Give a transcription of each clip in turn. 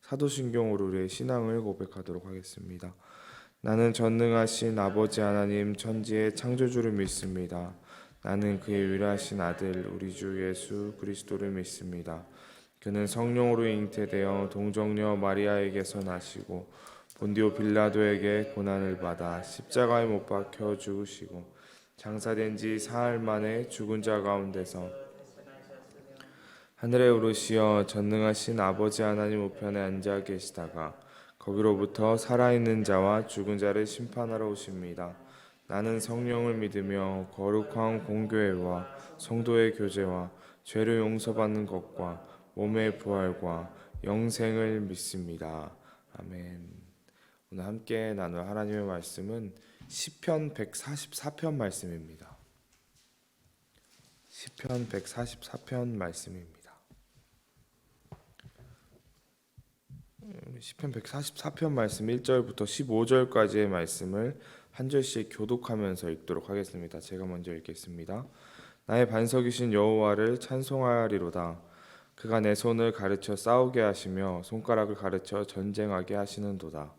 사도신경으로 우리의 신앙을 고백하도록 하겠습니다. 나는 전능하신 아버지 하나님 천지의 창조주를 믿습니다. 나는 그의 유일하신 아들 우리 주 예수 그리스도를 믿습니다. 그는 성령으로 잉태되어 동정녀 마리아에게서 나시고 본디오 빌라도에게 고난을 받아 십자가에 못 박혀 죽으시고 장사된 지 사흘 만에 죽은 자 가운데서 하늘에 오르시어 전능하신 아버지 하나님 우편에 앉아 계시다가 거기로부터 살아있는 자와 죽은 자를 심판하러 오십니다. 나는 성령을 믿으며 거룩한 공교회와 성도의 교제와 죄를 용서받는 것과 몸의 부활과 영생을 믿습니다. 아멘. 오늘 함께 나눌 하나님의 말씀은 시편 144편 말씀입니다. 시편 144편 말씀입니다. 시편 144편 말씀 1절부터 15절까지의 말씀을 한 절씩 교독하면서 읽도록 하겠습니다. 제가 먼저 읽겠습니다. 나의 반석이신 여호와를 찬송하리로다. 그가 내 손을 가르쳐 싸우게 하시며 손가락을 가르쳐 전쟁하게 하시는도다.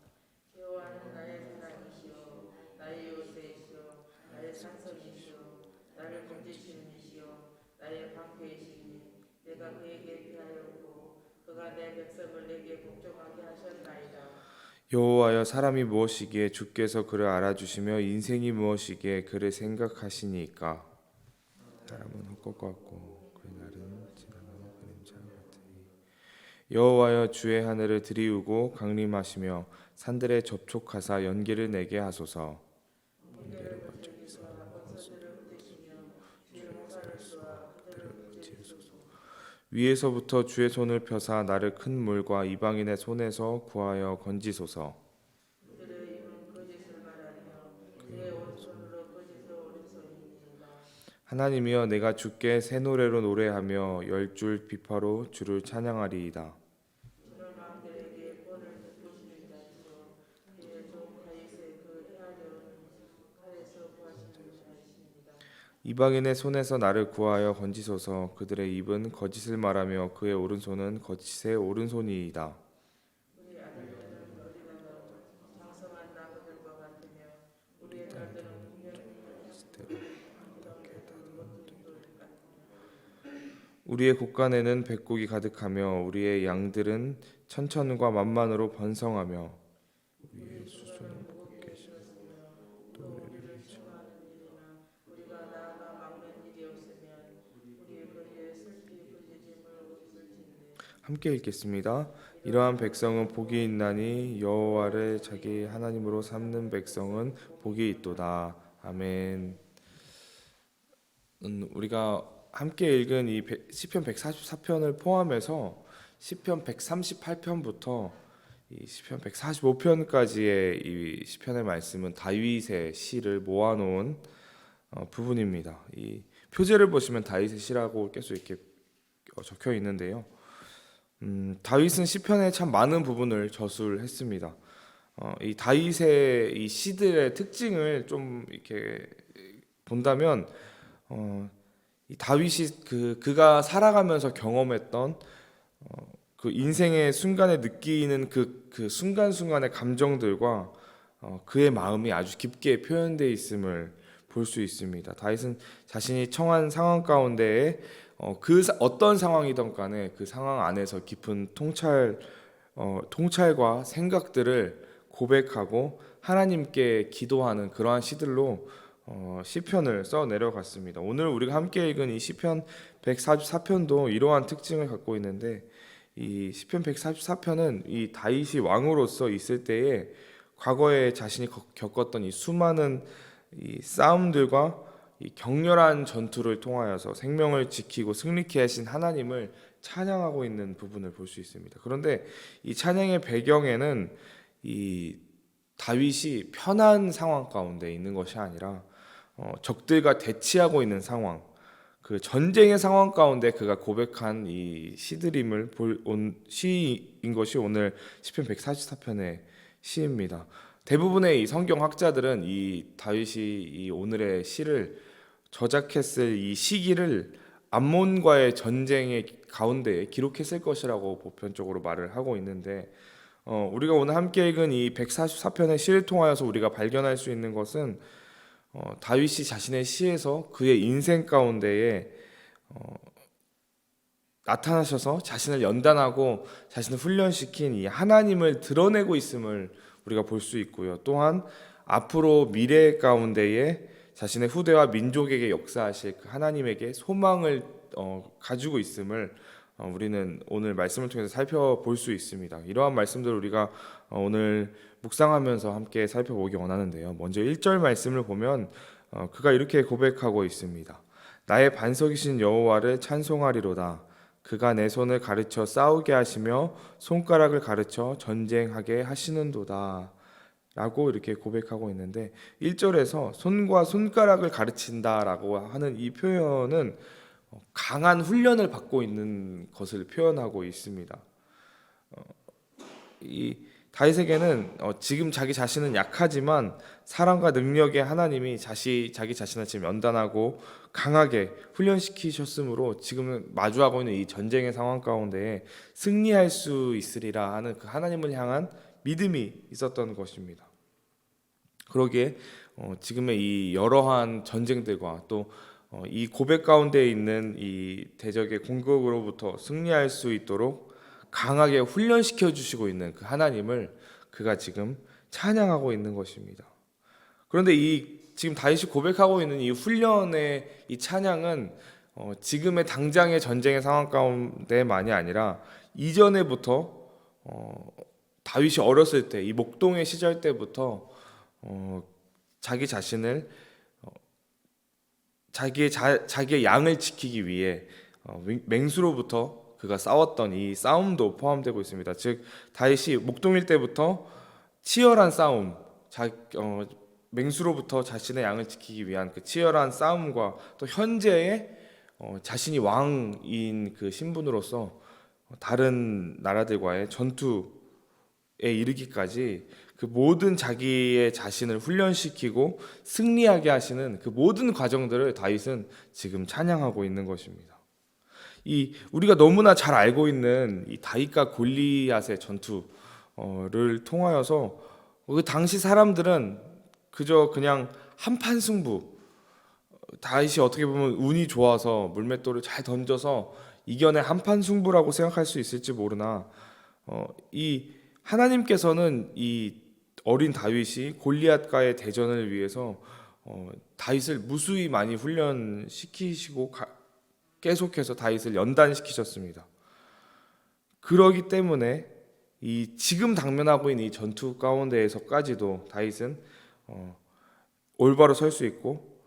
여호와는 나의 사랑이시요 나의 요새이시요 나의 산성이시요 나를 건지시는 이시요 나의 방패이시니 내가 그에게 피하였고 그가 내 백성을 내게 복종하게 하셨나이다. 여호와여 사람이 무엇이기에 주께서 그를 알아주시며 인생이 무엇이기에 그를 생각하시니까. 사람은 헛것 같고 그의 날은 지나가는 그림자 같으니. 여호와여 주의 하늘을 들이우고 강림하시며 산들에 접촉하사 연기를 내게 하소서. 번개를 번쩍이사 위에서부터 주의 손을 펴사 나를 큰 물과 이방인의 손에서 구하여 건지소서. 그들의 입은 거짓을 말하며 그의 오른손으로 거짓을 오른손이니이다. 하나님이여 내가 주께 새 노래로 노래하며 열 줄 비파로 주를 찬양하리이다. 저는 왕들에게 권을 베푸시는 자시요 그의 종 다윗의 그 헤아려온 칼에서 구하시는 자이십니다. 이방인의 손에서 나를 구하여 건지소서. 그들의 입은 거짓을 말하며 그의 오른손은 거짓의 오른손이이다. 우리 아들들은 어린아이로 장성한 나무들과 같으며 우리의 딸들은 우리의 곳간에는 백곡이 가득하며 우리의 양들은 천천과 만만으로 번성하며 우리의 수소는 곱게 또 우리를 심하는 일이나 우리가 나아가 막는 일이 없으면 우리의 거리에 슬피 부르짖음을 웃을진데. 함께 읽겠습니다. 이러한 백성은 복이 있나니 여호와를 자기 하나님으로 삼는 백성은 복이 있도다. 아멘. 우리가 함께 읽은 이 시편 144편을 포함해서 시편 138편부터 이 시편 145편까지의 이 시편의 말씀은 다윗의 시를 모아놓은 부분입니다. 이 표제를 보시면 다윗의 시라고 계속 이렇게 적혀 있는데요. 다윗은 시편의 참 많은 부분을 저술했습니다. 이 다윗의 이 시들의 특징을 좀 이렇게 본다면, 이 다윗이 그가 살아가면서 경험했던 그 인생의 순간에 느끼는 그 순간순간의 감정들과 그의 마음이 아주 깊게 표현되어 있음을 볼 수 있습니다. 다윗은 자신이 처한 상황 가운데에 어떤 상황이든 간에 그 상황 안에서 깊은 통찰과 생각들을 고백하고 하나님께 기도하는 그러한 시들로 시편을 써 내려갔습니다. 오늘 우리가 함께 읽은 이 시편 144편도 이러한 특징을 갖고 있는데, 이 시편 144편은 이 다윗이 왕으로서 있을 때에 과거에 자신이 겪었던 이 수많은 이 싸움들과 이 격렬한 전투를 통하여서 생명을 지키고 승리케 하신 하나님을 찬양하고 있는 부분을 볼 수 있습니다. 그런데 이 찬양의 배경에는 이 다윗이 편한 상황 가운데 있는 것이 아니라 적들과 대치하고 있는 상황, 그 전쟁의 상황 가운데 그가 고백한 이 시드림을 본 시인 것이 오늘 시편 144편의 시입니다. 대부분의 이 성경 학자들은 이 다윗이 이 오늘의 시를 저작했을 이 시기를 암몬과의 전쟁의 가운데에 기록했을 것이라고 보편적으로 말을 하고 있는데 우리가 오늘 함께 읽은 이 144편의 시를 통하여서 우리가 발견할 수 있는 것은 다윗이 자신의 시에서 그의 인생 가운데에 나타나셔서 자신을 연단하고 자신을 훈련시킨 이 하나님을 드러내고 있음을 우리가 볼 수 있고요. 또한 앞으로 미래 가운데에 자신의 후대와 민족에게 역사하실 그 하나님에게 소망을 가지고 있음을 우리는 오늘 말씀을 통해서 살펴볼 수 있습니다. 이러한 말씀들을 우리가 오늘 묵상하면서 함께 살펴보기 원하는데요. 먼저 1절 말씀을 보면 그가 이렇게 고백하고 있습니다. 나의 반석이신 여호와를 찬송하리로다. 그가 내 손을 가르쳐 싸우게 하시며 손가락을 가르쳐 전쟁하게 하시는도다. 라고 이렇게 고백하고 있는데 1절에서 손과 손가락을 가르친다라고 하는 이 표현은 강한 훈련을 받고 있는 것을 표현하고 있습니다. 이 다윗에게는 지금 자기 자신은 약하지만 사랑과 능력의 하나님이 자기 자신을 지금 연단하고 강하게 훈련시키셨으므로 지금 마주하고 있는 이 전쟁의 상황 가운데 승리할 수 있으리라 하는 그 하나님을 향한 믿음이 있었던 것입니다. 그러기에 지금의 이 여러한 전쟁들과 또 이 고백 가운데 있는 이 대적의 공격으로부터 승리할 수 있도록 강하게 훈련시켜 주시고 있는 그 하나님을 그가 지금 찬양하고 있는 것입니다. 그런데 이 지금 다윗이 고백하고 있는 이 훈련의 이 찬양은 지금의 당장의 전쟁의 상황 가운데만이 아니라 이전에부터 다윗이 어렸을 때 이 목동의 시절 때부터 자기 자신을 자기의 양을 지키기 위해 맹수로부터 그가 싸웠던 이 싸움도 포함되고 있습니다. 즉 다윗이 목동일 때부터 치열한 싸움, 맹수로부터 자신의 양을 지키기 위한 그 치열한 싸움과 또 현재의 자신이 왕인 그 신분으로서 다른 나라들과의 전투에 이르기까지 그 모든 자기의 자신을 훈련시키고 승리하게 하시는 그 모든 과정들을 다윗은 지금 찬양하고 있는 것입니다. 이 우리가 너무나 잘 알고 있는 이 다윗과 골리앗의 전투를 통하여서 그 당시 사람들은 그저 그냥 한판 승부, 다윗이 어떻게 보면 운이 좋아서 물맷돌을 잘 던져서 이겨내 한판 승부라고 생각할 수 있을지 모르나 이 하나님께서는 이 어린 다윗이 골리앗과의 대전을 위해서 다윗을 무수히 많이 훈련시키시고 계속해서 다윗을 연단시키셨습니다. 그러기 때문에 이 지금 당면하고 있는 이 전투 가운데에서까지도 다윗은 올바로 설 수 있고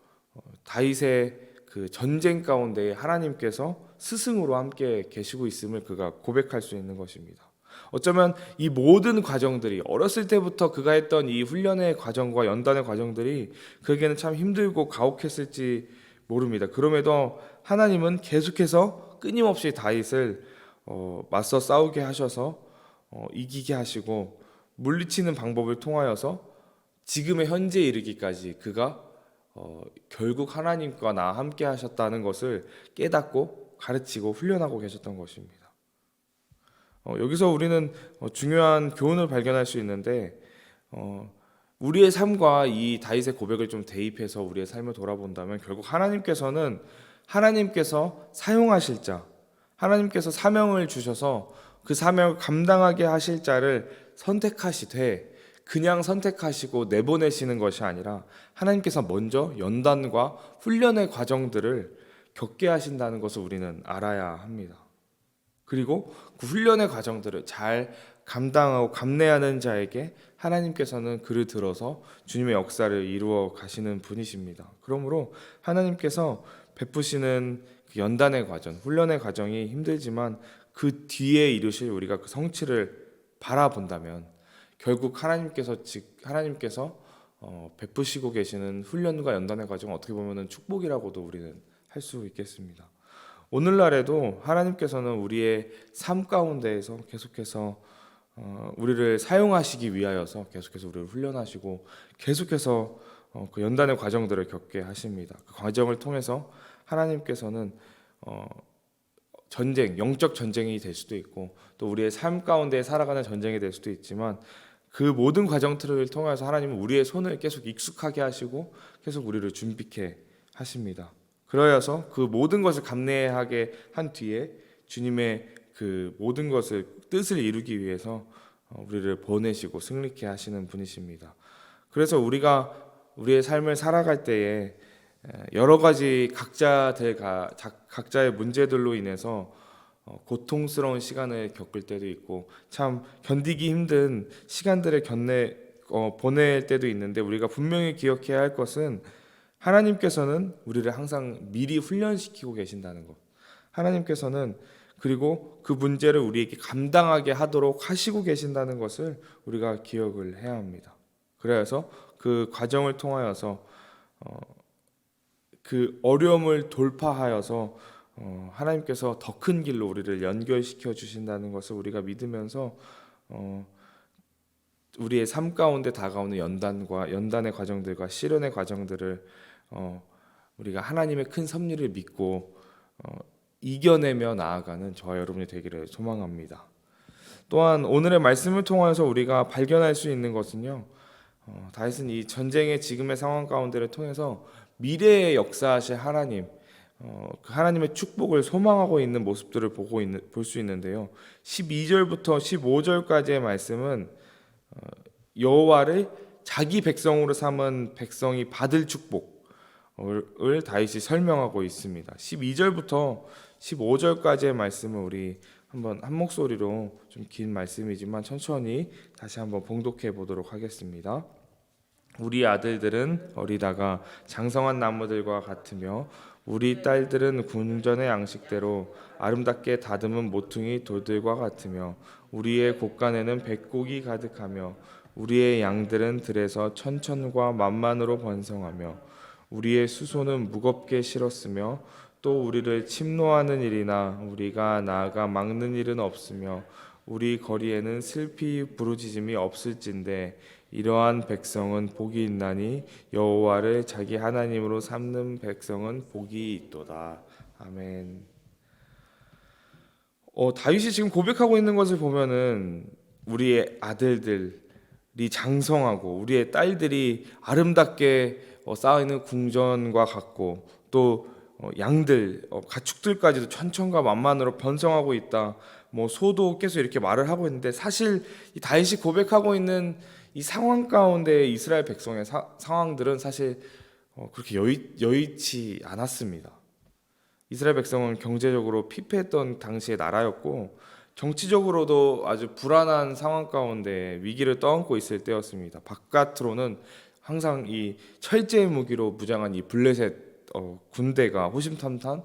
다윗의 그 전쟁 가운데 하나님께서 스승으로 함께 계시고 있음을 그가 고백할 수 있는 것입니다. 어쩌면 이 모든 과정들이 어렸을 때부터 그가 했던 이 훈련의 과정과 연단의 과정들이 그에게는 참 힘들고 가혹했을지 모릅니다. 그럼에도 하나님은 계속해서 끊임없이 다윗을 맞서 싸우게 하셔서 이기게 하시고 물리치는 방법을 통하여서 지금의 현재에 이르기까지 그가 결국 하나님과 나 함께 하셨다는 것을 깨닫고 가르치고 훈련하고 계셨던 것입니다. 여기서 우리는 중요한 교훈을 발견할 수 있는데 우리의 삶과 이 다윗의 고백을 좀 대입해서 우리의 삶을 돌아본다면 결국 하나님께서 사용하실 자, 하나님께서 사명을 주셔서 그 사명을 감당하게 하실 자를 선택하시되 그냥 선택하시고 내보내시는 것이 아니라 하나님께서 먼저 연단과 훈련의 과정들을 겪게 하신다는 것을 우리는 알아야 합니다. 그리고 그 훈련의 과정들을 잘 감당하고 감내하는 자에게 하나님께서는 그를 들어서 주님의 역사를 이루어 가시는 분이십니다. 그러므로 하나님께서 베푸시는 그 연단의 과정, 훈련의 과정이 힘들지만 그 뒤에 이루실 우리가 그 성취를 바라본다면 결국 하나님께서 베푸시고 계시는 훈련과 연단의 과정은 어떻게 보면 축복이라고도 우리는 할 수 있겠습니다. 오늘날에도 하나님께서는 우리의 삶 가운데에서 계속해서 우리를 사용하시기 위하여서 계속해서 우리를 훈련하시고 계속해서 그 연단의 과정들을 겪게 하십니다. 그 과정을 통해서 하나님께서는 전쟁, 영적 전쟁이 될 수도 있고 또 우리의 삶 가운데 살아가는 전쟁이 될 수도 있지만 그 모든 과정들을 통해서 하나님은 우리의 손을 계속 익숙하게 하시고 계속 우리를 준비케 하십니다. 그러여서 그 모든 것을 감내하게 한 뒤에 주님의 그 모든 것을 뜻을 이루기 위해서 우리를 보내시고 승리케 하시는 분이십니다. 그래서 우리가 우리의 삶을 살아갈 때에 여러 가지 각자의 문제들로 인해서 고통스러운 시간을 겪을 때도 있고 참 견디기 힘든 시간들을 보낼 때도 있는데 우리가 분명히 기억해야 할 것은 하나님께서는 우리를 항상 미리 훈련시키고 계신다는 것. 하나님께서는 그리고 그 문제를 우리에게 감당하게 하도록 하시고 계신다는 것을 우리가 기억을 해야 합니다. 그래서 그 과정을 통하여서 그 어려움을 돌파하여서 하나님께서 더 큰 길로 우리를 연결시켜 주신다는 것을 우리가 믿으면서 우리의 삶 가운데 다가오는 연단의 과정들과 시련의 과정들을 우리가 하나님의 큰 섭리를 믿고 이겨내며 나아가는 저와 여러분이 되기를 소망합니다. 또한 오늘의 말씀을 통해서 우리가 발견할 수 있는 것은요, 다윗은 이 전쟁의 지금의 상황 가운데를 통해서 미래의 역사하실 하나님, 그 하나님의 축복을 소망하고 있는 모습들을 볼 수 있는데요. 12절부터 15절까지의 말씀은 여호와를 자기 백성으로 삼은 백성이 받을 축복을 다윗이 설명하고 있습니다. 12절부터 15절까지의 말씀을 우리 한번 한 목소리로 좀 긴 말씀이지만 천천히 다시 한번 봉독해 보도록 하겠습니다. 우리 아들들은 어리다가 장성한 나무들과 같으며 우리 딸들은 궁전의 양식대로 아름답게 다듬은 모퉁이 돌들과 같으며 우리의 곳간에는 백곡이 가득하며 우리의 양들은 들에서 천천과 만만으로 번성하며 우리의 수소는 무겁게 실었으며 또 우리를 침노하는 일이나 우리가 나아가 막는 일은 없으며 우리 거리에는 슬피 부르짖음이 없을진데 이러한 백성은 복이 있나니 여호와를 자기 하나님으로 삼는 백성은 복이 있도다. 아멘. 다윗이 지금 고백하고 있는 것을 보면은 우리의 아들들이 장성하고 우리의 딸들이 아름답게 쌓여있는 궁전과 같고 또 양들, 가축들까지도 천천과 만만으로 번성하고 있다. 뭐 소도 계속 이렇게 말을 하고 있는데 사실 이 다윗이 고백하고 있는 이 상황 가운데 이스라엘 백성의 상황들은 사실 그렇게 여의치 않았습니다. 이스라엘 백성은 경제적으로 피폐했던 당시의 나라였고 정치적으로도 아주 불안한 상황 가운데 위기를 떠안고 있을 때였습니다. 바깥으로는 항상 이 철제 무기로 무장한 이 블레셋 군대가 호심탐탐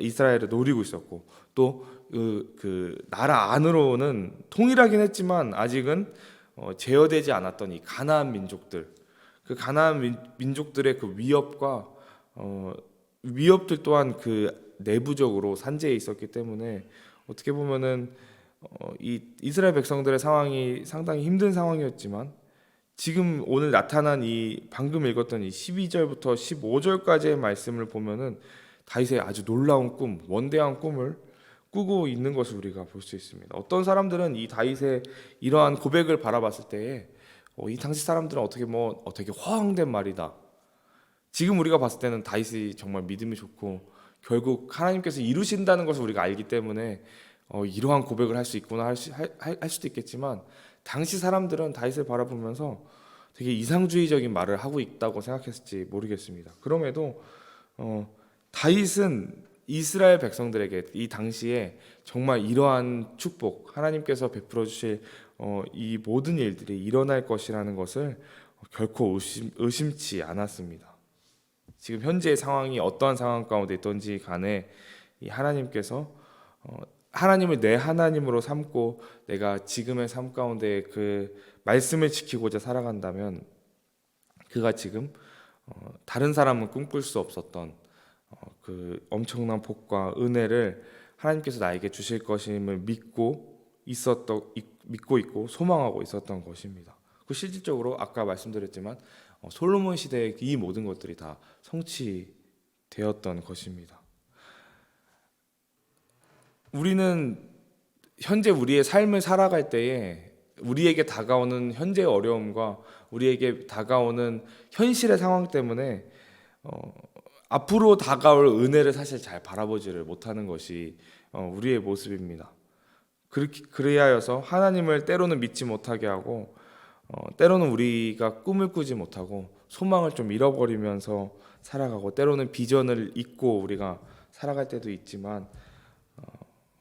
이스라엘을 노리고 있었고 또 그 나라 안으로는 동일하긴 했지만 아직은 제어되지 않았던 이 가나안 민족들, 그 가나안 민족들의 그 위협들 또한 그 내부적으로 산재해 있었기 때문에 어떻게 보면은 이 이스라엘 백성들의 상황이 상당히 힘든 상황이었지만 지금 오늘 나타난 이 방금 읽었던 이 12절부터 15절까지의 말씀을 보면은 다윗의 아주 놀라운 꿈, 원대한 꿈을 꾸고 있는 것을 우리가 볼 수 있습니다. 어떤 사람들은 이 다윗의 이러한 고백을 바라봤을 때에 이 당시 사람들은 어떻게 허황된 말이다. 지금 우리가 봤을 때는 다윗이 정말 믿음이 좋고 결국 하나님께서 이루신다는 것을 우리가 알기 때문에 이러한 고백을 할 수 있구나 할 수도 있겠지만 당시 사람들은 다윗을 바라보면서 되게 이상주의적인 말을 하고 있다고 생각했을지 모르겠습니다. 그럼에도 다윗은 이스라엘 백성들에게 이 당시에 정말 이러한 축복, 하나님께서 베풀어 주실 이 모든 일들이 일어날 것이라는 것을 결코 의심치 않았습니다. 지금 현재의 상황이 어떠한 상황 가운데 있든지 간에 이 하나님께서 하나님을 내 하나님으로 삼고 내가 지금의 삶 가운데 그 말씀을 지키고자 살아간다면 그가 지금 다른 사람은 꿈꿀 수 없었던 그 엄청난 복과 은혜를 하나님께서 나에게 주실 것임을 믿고 있고 소망하고 있었던 것입니다. 그 실질적으로 아까 말씀드렸지만 솔로몬 시대의 이 모든 것들이 다 성취되었던 것입니다. 우리는 현재 우리의 삶을 살아갈 때에 우리에게 다가오는 현재의 어려움과 우리에게 다가오는 현실의 상황 때문에 앞으로 다가올 은혜를 사실 잘 바라보지를 못하는 것이 우리의 모습입니다. 그리하여서 하나님을 때로는 믿지 못하게 하고 때로는 우리가 꿈을 꾸지 못하고 소망을 좀 잃어버리면서 살아가고 때로는 비전을 잊고 우리가 살아갈 때도 있지만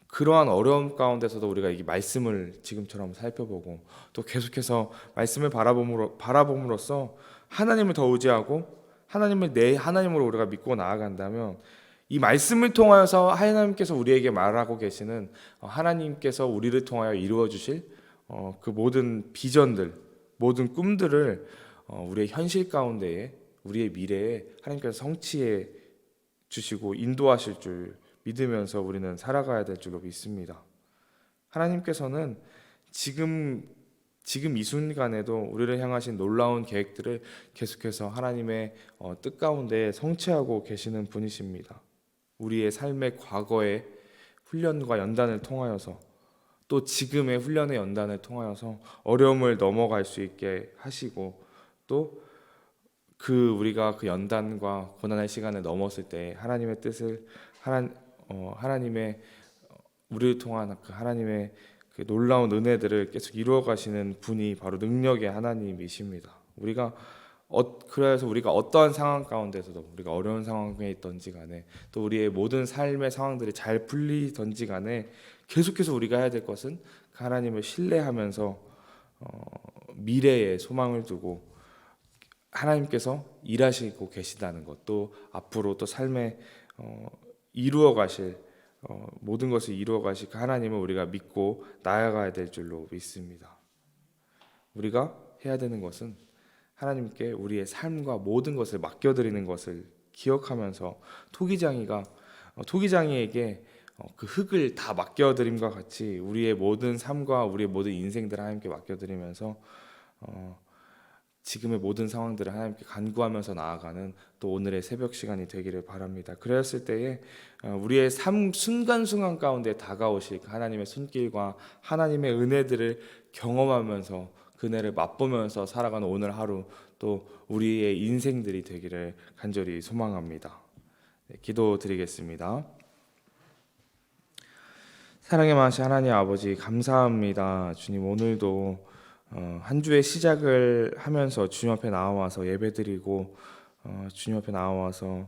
그러한 어려움 가운데서도 우리가 이 말씀을 지금처럼 살펴보고 또 계속해서 말씀을 바라봄으로써 하나님을 더 의지하고 하나님을 내 하나님으로 우리가 믿고 나아간다면 이 말씀을 통하여서 하나님께서 우리에게 말하고 계시는 하나님께서 우리를 통하여 이루어 주실 그 모든 비전들, 모든 꿈들을 우리의 현실 가운데에 우리의 미래에 하나님께서 성취해 주시고 인도하실 줄 믿으면서 우리는 살아가야 될 줄로 믿습니다. 하나님께서는 지금 이 순간에도 우리를 향하신 놀라운 계획들을 계속해서 하나님의 뜻 가운데 성취하고 계시는 분이십니다. 우리의 삶의 과거의 훈련과 연단을 통하여서 또 지금의 훈련의 연단을 통하여서 어려움을 넘어갈 수 있게 하시고 또 우리가 그 연단과 고난의 시간을 넘었을 때 하나님의 뜻을 하나님의 우리를 통한 그 하나님의 그 놀라운 은혜들을 계속 이루어 가시는 분이 바로 능력의 하나님이십니다. 그래서 우리가 어떠한 상황 가운데서도 우리가 어려운 상황에 있던지 간에 또 우리의 모든 삶의 상황들이 잘 풀리던지 간에 계속해서 우리가 해야 될 것은 그 하나님을 신뢰하면서 미래에 소망을 두고 하나님께서 일하시고 계시다는 것, 또 앞으로 또 삶에 이루어 가실 모든 것을 이루어 가실 그 하나님을 우리가 믿고 나아가야 될 줄로 믿습니다. 우리가 해야 되는 것은 하나님께 우리의 삶과 모든 것을 맡겨드리는 것을 기억하면서 토기장이에게 그 흙을 다 맡겨드림과 같이 우리의 모든 삶과 우리의 모든 인생들을 하나님께 맡겨드리면서 지금의 모든 상황들을 하나님께 간구하면서 나아가는 또 오늘의 새벽 시간이 되기를 바랍니다. 그랬을 때에 우리의 삶 순간순간 가운데 다가오실 하나님의 손길과 하나님의 은혜들을 경험하면서 그 은혜를 맛보면서 살아가는 오늘 하루 또 우리의 인생들이 되기를 간절히 소망합니다. 기도드리겠습니다. 사랑의 많으신 하나님 아버지 감사합니다. 주님 오늘도 한 주의 시작을 하면서 주님 앞에 나와서 예배드리고 주님 앞에 나와서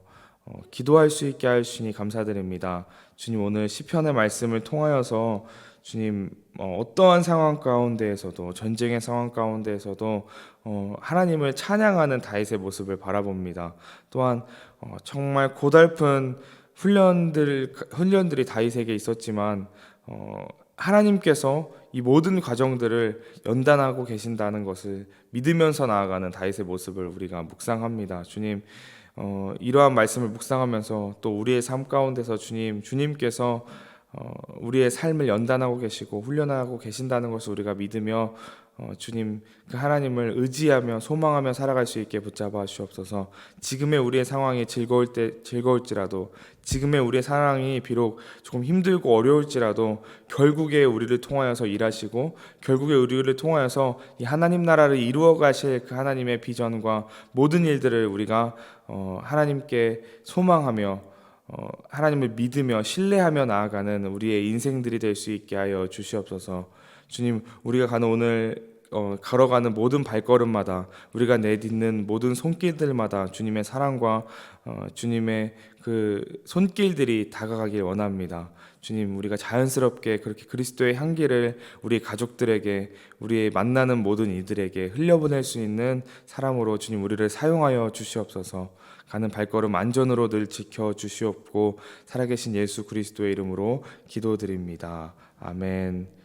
기도할 수 있게 하시니 감사드립니다. 주님 오늘 시편의 말씀을 통하여서 주님 어떠한 상황 가운데에서도 전쟁의 상황 가운데에서도 하나님을 찬양하는 다윗의 모습을 바라봅니다. 또한 정말 고달픈 훈련들이 다윗에게 있었지만 하나님께서 이 모든 과정들을 연단하고 계신다는 것을 믿으면서 나아가는 다윗의 모습을 우리가 묵상합니다. 주님, 이러한 말씀을 묵상하면서 또 우리의 삶 가운데서 주님께서 우리의 삶을 연단하고 계시고 훈련하고 계신다는 것을 우리가 믿으며 주님 그 하나님을 의지하며 소망하며 살아갈 수 있게 붙잡아 주옵소서. 지금의 우리의 상황이 즐거울지라도 지금의 우리의 상황이 비록 조금 힘들고 어려울지라도 결국에 우리를 통하여서 일하시고 결국에 우리를 통하여서 이 하나님 나라를 이루어 가실 그 하나님의 비전과 모든 일들을 우리가 하나님께 소망하며 하나님을 믿으며 신뢰하며 나아가는 우리의 인생들이 될 수 있게 하여 주시옵소서. 주님, 우리가 걸어가는 모든 발걸음마다 우리가 내딛는 모든 손길들마다 주님의 사랑과 주님의 그 손길들이 다가가길 원합니다. 주님, 우리가 자연스럽게 그렇게 그리스도의 향기를 우리 가족들에게 우리의 만나는 모든 이들에게 흘려보낼 수 있는 사람으로 주님 우리를 사용하여 주시옵소서. 가는 발걸음 안전으로 늘 지켜 주시옵고 살아계신 예수 그리스도의 이름으로 기도드립니다. 아멘.